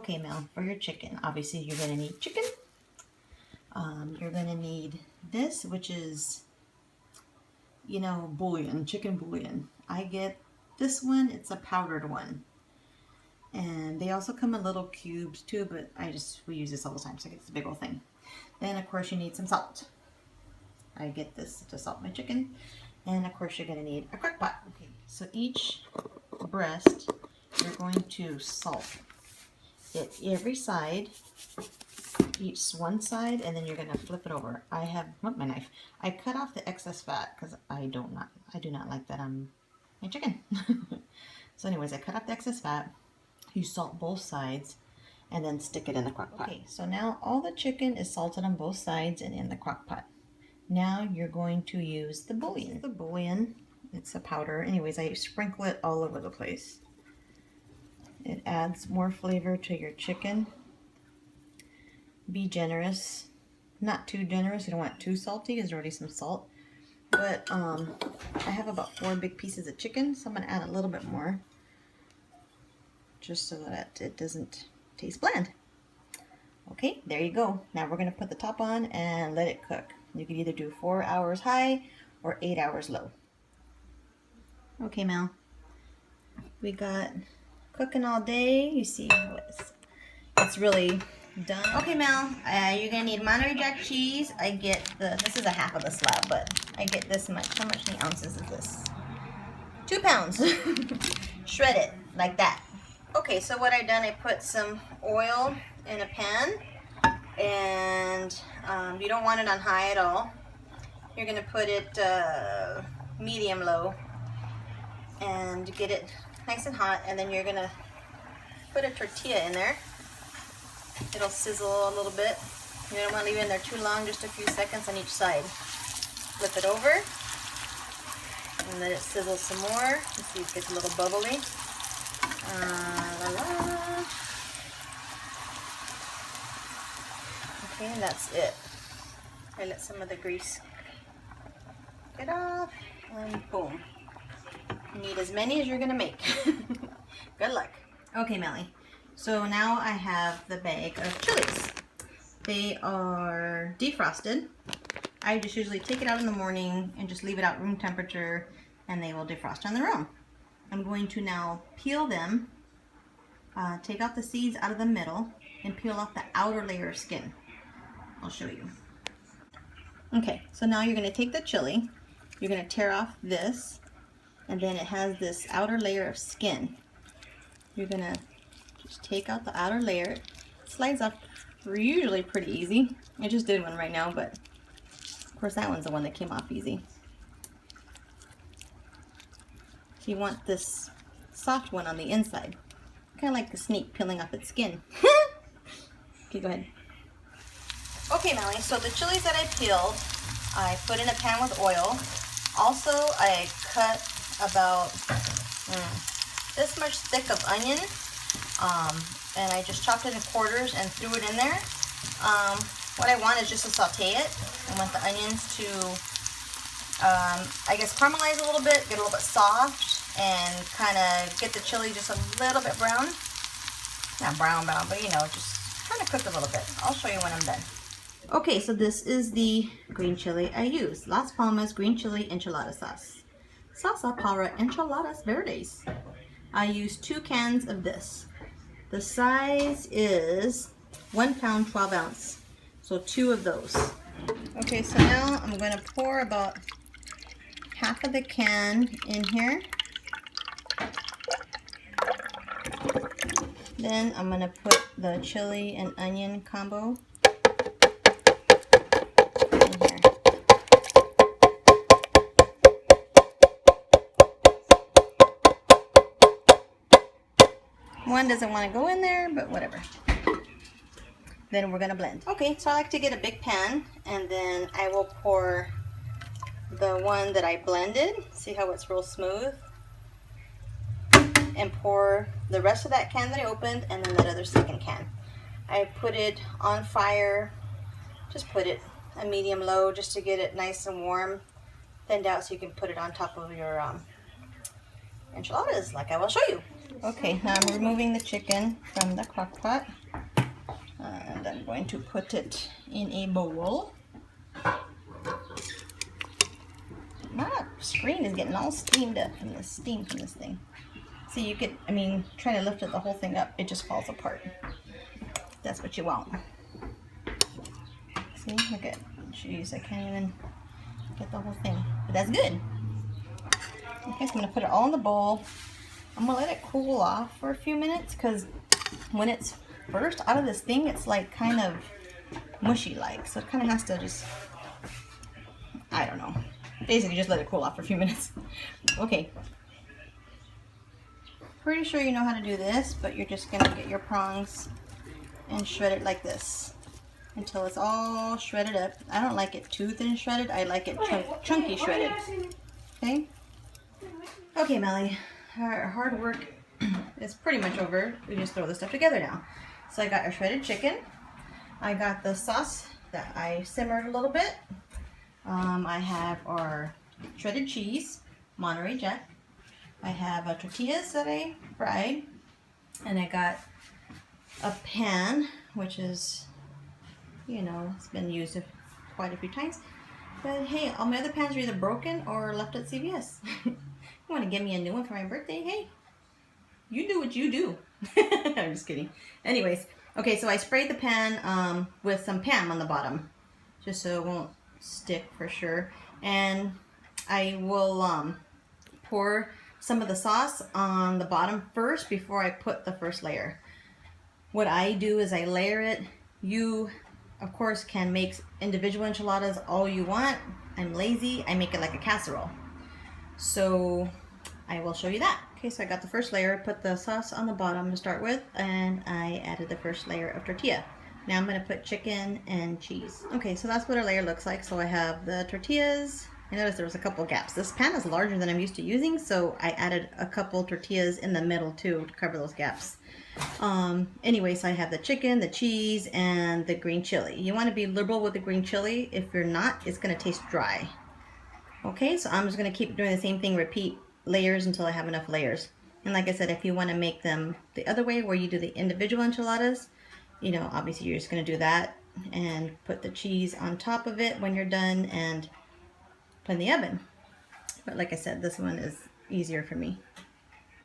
Okay, Mel, for your chicken, obviously you're going to need chicken. You're going to need this, which is, you know, bouillon, chicken bouillon. I get this one, it's a powdered one. And they also come in little cubes too, but we use this all the time, so I get the big old thing. Then of course you need some salt. I get this to salt my chicken. And of course you're going to need a crock pot. Okay, so each breast you're going to salt it every side, each one side, and then you're going to flip it over. I have my knife. I cut off the excess fat because I do not like that on my chicken. So anyways, I cut off the excess fat. You salt both sides and then stick it in the crock pot. Okay, so now all the chicken is salted on both sides and in the crock pot. Now you're going to use the bouillon. The bouillon, it's a powder. Anyways, I sprinkle it all over the place. It adds more flavor to your chicken. Be generous. Not too generous. You don't want it too salty. There's already some salt. But I have about 4 big pieces of chicken, so I'm going to add a little bit more, just so that it doesn't taste bland. Okay, there you go. Now we're going to put the top on and let it cook. You can either do 4 hours high or 8 hours low. Okay, Mel. We got cooking all day. You see how it's really done. Okay, Mel, you're going to need Monterey Jack cheese. I get this is a half of the slab, but I get this much. How many ounces is this? 2 pounds. Shred it like that. Okay, so what I've done, I put some oil in a pan, and you don't want it on high at all. You're going to put it medium low and get it nice and hot, and then you're going to put a tortilla in there. It'll sizzle a little bit. You don't want to leave it in there too long, just a few seconds on each side. Flip it over and let it sizzle some more. You see it gets a little bubbly. Okay, and that's it. I let some of the grease get off, and boom. You need as many as you're gonna make. Good luck. Okay, Melly. So now I have the bag of chilies. They are defrosted. I just usually take it out in the morning and just leave it out room temperature, and they will defrost on their own. I'm going to now peel them, take out the seeds out of the middle, and peel off the outer layer of skin. I'll show you. Okay, so now you're going to take the chili, you're going to tear off this, and then it has this outer layer of skin. You're going to just take out the outer layer. It slides off usually pretty easy. I just did one right now, but of course that one's the one that came off easy. So you want this soft one on the inside. Kind of like the snake peeling off its skin. Okay, go ahead. Okay, Melly, so the chilies that I peeled, I put in a pan with oil. Also, I cut about this much thick of onion, and I just chopped it in quarters and threw it in there. What I want is just to saute it. I want the onions to, I guess, caramelize a little bit, get a little bit soft, and kind of get the chili just a little bit brown. Not brown, but you know, just kind of cook a little bit. I'll show you when I'm done. Okay, so this is the green chili I use. Las Palmas green chili enchilada sauce. Salsa para enchiladas verdes. I use 2 cans of this. The size is 1 pound 12 ounce. So 2 of those. Okay, so now I'm going to pour about half of the can in here. Then I'm going to put the chili and onion combo in here. One doesn't want to go in there, but whatever. Then we're going to blend. Okay, so I like to get a big pan, and then I will pour the one that I blended. See how it's real smooth? And pour the rest of that can that I opened, and then that other second can. I put it on fire, just put it a medium low just to get it nice and warm, thinned out so you can put it on top of your enchiladas like I will show you. Okay, now I'm removing the chicken from the crock pot. And I'm going to put it in a bowl. My screen is getting all steamed up from the steam from this thing. See, you could, I mean, trying to lift the whole thing up, it just falls apart. That's what you want. See, look at, jeez, I can't even get the whole thing. But that's good. Okay, so I'm gonna put it all in the bowl. I'm gonna let it cool off for a few minutes because when it's first out of this thing, it's like kind of mushy like. So it kind of has to just, I don't know. Basically just let it cool off for a few minutes. Okay. Pretty sure you know how to do this, but you're just gonna get your prongs and shred it like this until it's all shredded up. I don't like it too thin shredded. I like it chunky shredded. Okay? Okay, Melly. Our hard work is pretty much over. We just throw this stuff together now. So I got our shredded chicken. I got the sauce that I simmered a little bit. I have our shredded cheese, Monterey Jack. I have tortillas that I fried. And I got a pan, which is, you know, it's been used quite a few times. But hey, all my other pans are either broken or left at CVS. You want to give me a new one for my birthday? Hey, you do what you do. I'm just kidding. Anyways, okay, so I sprayed the pan with some Pam on the bottom, just so it won't stick for sure. And I will pour some of the sauce on the bottom first before I put the first layer. What I do is I layer it. You, of course, can make individual enchiladas all you want. I'm lazy. I make it like a casserole. So I will show you that. Okay, so I got the first layer, put the sauce on the bottom to start with, and I added the first layer of tortilla. Now I'm going to put chicken and cheese. Okay, so that's what our layer looks like. So I have the tortillas. I noticed there was a couple gaps. This pan is larger than I'm used to using, so I added a couple tortillas in the middle too to cover those gaps. Anyway, so I have the chicken, the cheese, and the green chili. You want to be liberal with the green chili. If you're not, it's going to taste dry. Okay, so I'm just going to keep doing the same thing, repeat layers until I have enough layers. And like I said, if you want to make them the other way where you do the individual enchiladas, you know, obviously you're just going to do that and put the cheese on top of it when you're done and put in the oven. But like I said, this one is easier for me.